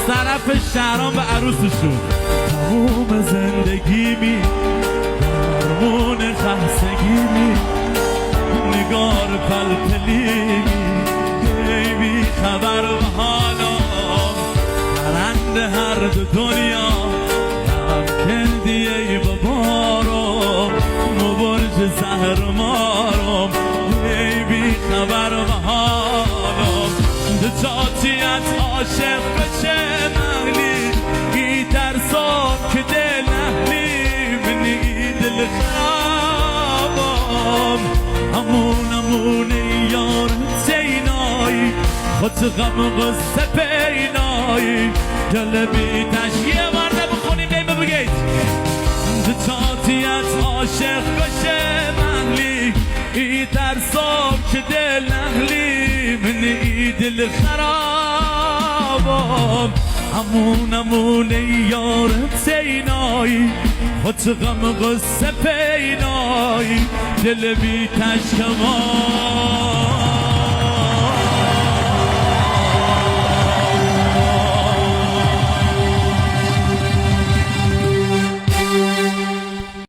طرف شهرام و عروسشون. تموم زندگی می درمون خستگی می نگار پلپلی می بی خبر و حالام پرنده هر دو دنیا غم کردی ای بابارم مبرج زهر مارم ای بی خبر و حالام دجاجیت عاشق بچه مهلی ای ترسام که دل نهلی منی دل خرابم همون یار زینایی خود غم غصه پینایی دل بی تشیه ورده بخونیم نیمه بگید دجاجیت عاشق بچه مهلی ای ترسام که دل نهلی منی دل خرابم همون یارت زینایی خود غم غصه پینایی دل بی تشکمان